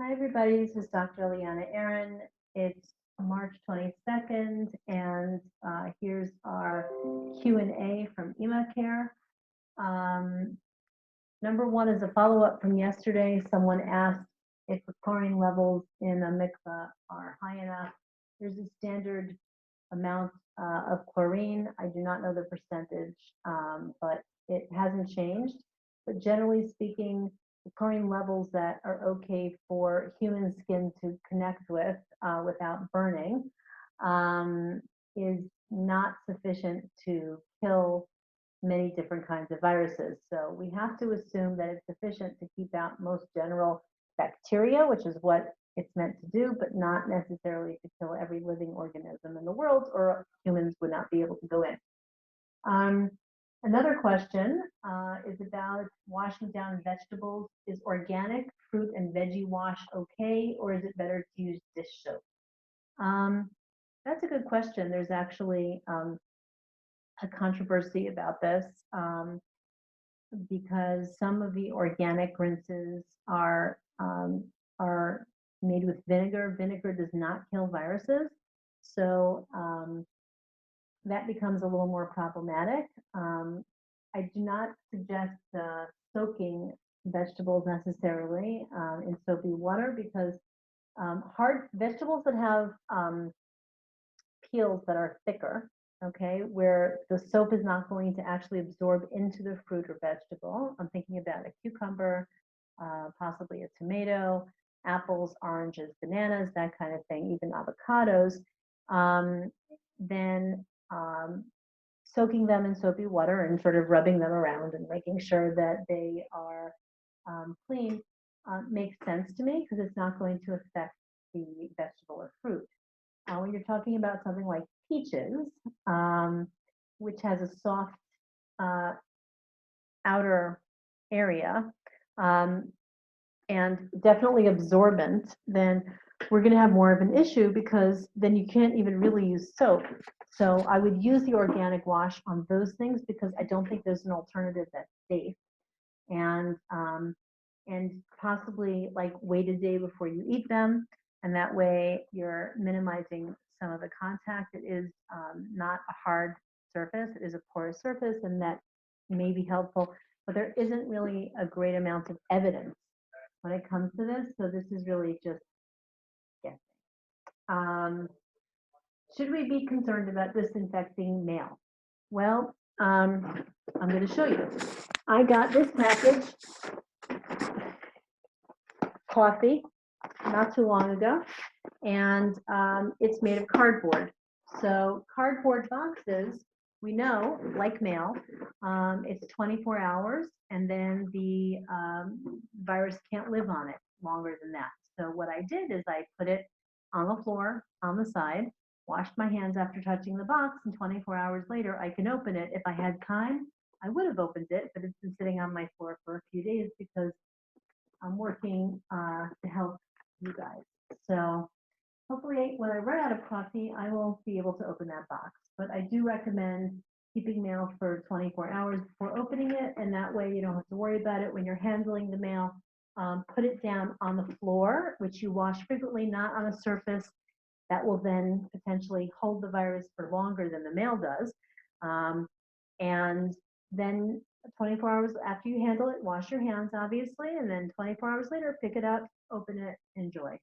Hi, everybody. This is Dr. Eliana Aaron. It's March 22nd, and here's our Q&A from EmaCare. Number one is a follow-up from yesterday. Someone asked if the chlorine levels in a mikveh are high enough. There's a standard amount of chlorine. I do not know the percentage, but it hasn't changed. But generally speaking, the chlorine levels that are okay for human skin to connect with without burning is not sufficient to kill many different kinds of viruses. So we have to assume that it's sufficient to keep out most general bacteria, which is what it's meant to do, but not necessarily to kill every living organism in the world, or humans would not be able to go in. Another question is about washing down vegetables. Is organic fruit and veggie wash okay, or is it better to use dish soap? That's a good question. There's actually a controversy about this because some of the organic rinses are made with vinegar. Vinegar does not kill viruses, so that becomes a little more problematic. I do not suggest soaking vegetables necessarily in soapy water because hard vegetables that have peels that are thicker, okay, where the soap is not going to actually absorb into the fruit or vegetable. I'm thinking about a cucumber, possibly a tomato, apples, oranges, bananas, that kind of thing, even avocados. Then soaking them in soapy water and sort of rubbing them around and making sure that they are clean makes sense to me because it's not going to affect the vegetable or fruit. When you're talking about something like peaches, which has a soft outer area and definitely absorbent, then we're going to have more of an issue because then you can't even really use soap. So I would use the organic wash on those things because I don't think there's an alternative that's safe. And possibly like wait a day before you eat them, and that way you're minimizing some of the contact. It is not a hard surface, it is a porous surface, and that may be helpful, but there isn't really a great amount of evidence when it comes to this, so this is really just guessing. Should we be concerned about disinfecting mail? Well, I'm going to show you. I got this package, coffee, not too long ago, and it's made of cardboard. So cardboard boxes, we know, like mail, it's 24 hours, and then the virus can't live on it longer than that. So what I did is I put it on the floor, on the side, washed my hands after touching the box, and 24 hours later, I can open it. If I had time, I would have opened it, but it's been sitting on my floor for a few days because I'm working to help you guys. So hopefully when I run out of coffee, I will be able to open that box. But I do recommend keeping mail for 24 hours before opening it, and that way you don't have to worry about it when you're handling the mail. Put it down on the floor, which you wash frequently, not on a surface that will then potentially hold the virus for longer than the mail does. And then 24 hours after you handle it, wash your hands, obviously, and then 24 hours later, pick it up, open it, enjoy,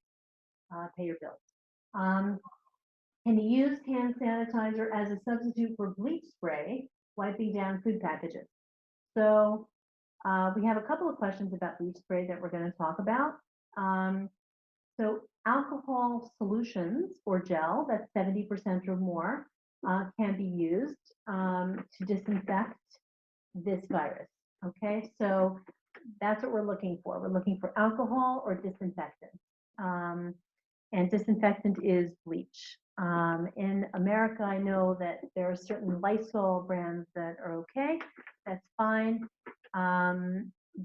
pay your bills. Can you use hand sanitizer as a substitute for bleach spray, wiping down food packages? So we have a couple of questions about bleach spray that we're going to talk about. So alcohol solutions or gel, that's 70% or more, can be used to disinfect this virus. Okay, so that's what we're looking for. We're looking for alcohol or disinfectant. And disinfectant is bleach. In America, I know that there are certain Lysol brands that are okay. That's fine.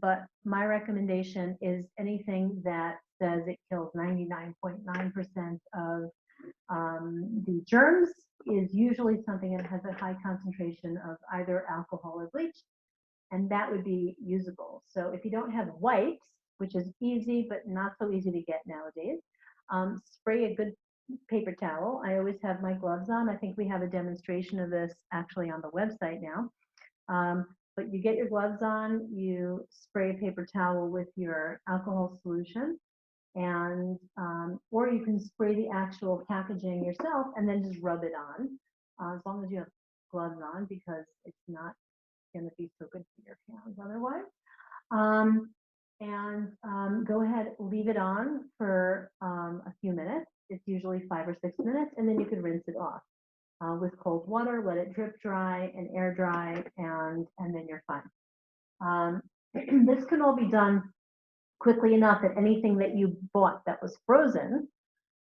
But my recommendation is anything that says it kills 99.9% of the germs is usually something that has a high concentration of either alcohol or bleach, and that would be usable. So if you don't have wipes, which is easy, but not so easy to get nowadays. Spray a good paper towel. I always have my gloves on. I think we have a demonstration of this actually on the website now. But you get your gloves on, you spray a paper towel with your alcohol solution, and or you can spray the actual packaging yourself and then just rub it on, as long as you have gloves on, because it's not going to be so good for your hands otherwise. Go ahead, leave it on for a few minutes. It's usually 5 or 6 minutes, and then you can rinse it off with cold water, let it drip dry and air dry, and then you're fine. This can all be done quickly enough that anything that you bought that was frozen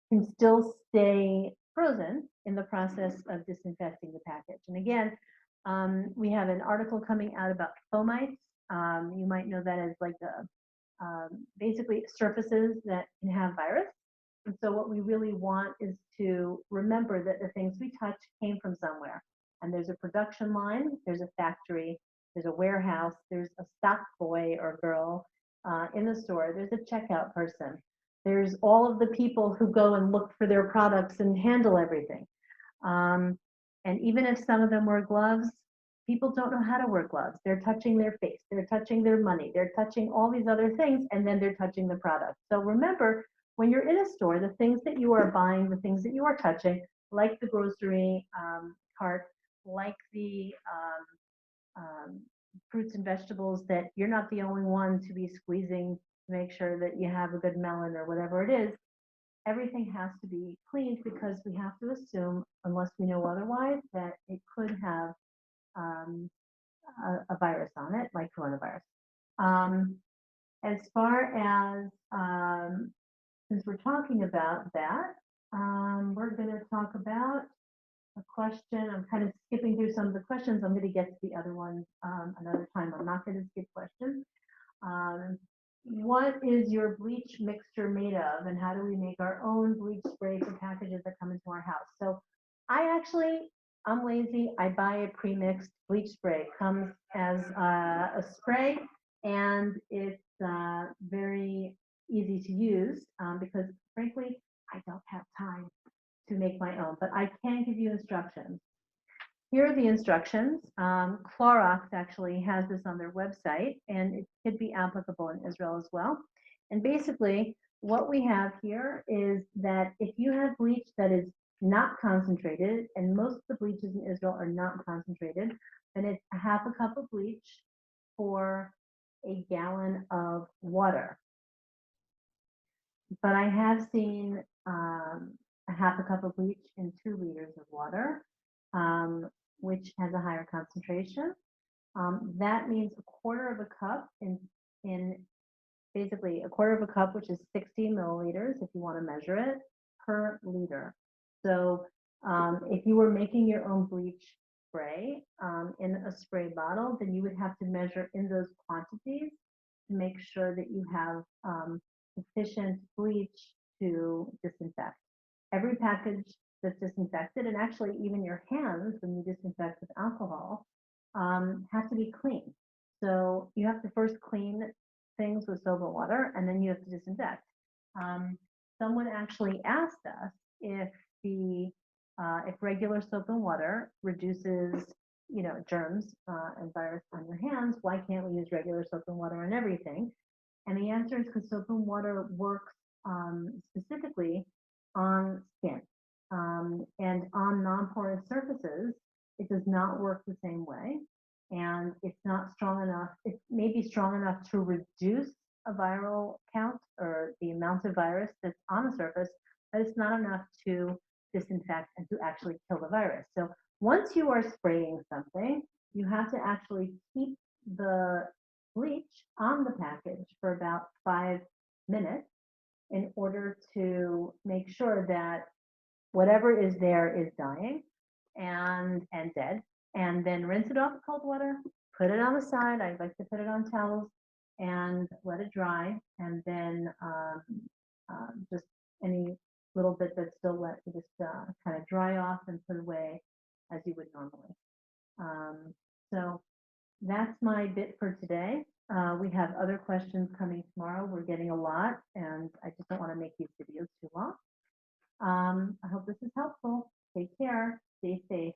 can still stay frozen in the process of disinfecting the package. And again, we have an article coming out about fomites. You might know that as like basically surfaces that can have virus. And so what we really want is to remember that the things we touch came from somewhere. And there's a production line, there's a factory, there's a warehouse, there's a stock boy or girl in the store, there's a checkout person, there's all of the people who go and look for their products and handle everything. And even if some of them wear gloves, people don't know how to wear gloves. They're touching their face, they're touching their money, they're touching all these other things, and then they're touching the product. So remember, when you're in a store, the things that you are buying, the things that you are touching, like the grocery cart, like the fruits and vegetables, that you're not the only one to be squeezing to make sure that you have a good melon or whatever it is. Everything has to be cleaned, because we have to assume, unless we know otherwise, that it could have a virus on it, like coronavirus. As far as, since we're talking about that, we're going to talk about a question. I'm kind of skipping through some of the questions. I'm going to get to the other ones another time. I'm not going to skip questions. What is your bleach mixture made of, and how do we make our own bleach spray for packages that come into our house? So I'm lazy. I buy a pre-mixed bleach spray. It comes as a spray, and it's very easy to use because, frankly, I don't have time to make my own, but I can give you instructions. Here are the instructions. Clorox actually has this on their website, and it could be applicable in Israel as well. And basically, what we have here is that if you have bleach that is not concentrated, and most of the bleaches in Israel are not concentrated, then it's a half a cup of bleach for a gallon of water. But I have seen a half a cup of bleach in 2 liters of water, which has a higher concentration. That means a quarter of a cup in basically a quarter of a cup, which is 60 milliliters, if you want to measure it, per liter. So if you were making your own bleach spray in a spray bottle, then you would have to measure in those quantities to make sure that you have sufficient bleach to disinfect. Every package that's disinfected, and actually even your hands when you disinfect with alcohol, have to be clean. So you have to first clean things with soap and water, and then you have to disinfect. Someone actually asked us if regular soap and water reduces, germs and virus on your hands, why can't we use regular soap and water on everything? And the answer is because soap and water works specifically on skin. And on non-porous surfaces, it does not work the same way. And it's not strong enough. It may be strong enough to reduce a viral count or the amount of virus that's on the surface, but it's not enough to disinfect and to actually kill the virus. So once you are spraying something, you have to actually keep the bleach on the package for about 5 minutes in order to make sure that whatever is there is dying and dead, and then rinse it off with cold water, put it on the side. I like to put it on towels and let it dry, and then just any little bit that's still wet, you just kind of dry off and put away as you would normally. So that's my bit for today. We have other questions coming tomorrow. We're and I just don't want to make these videos too long. I hope this is helpful. Take care. Stay safe.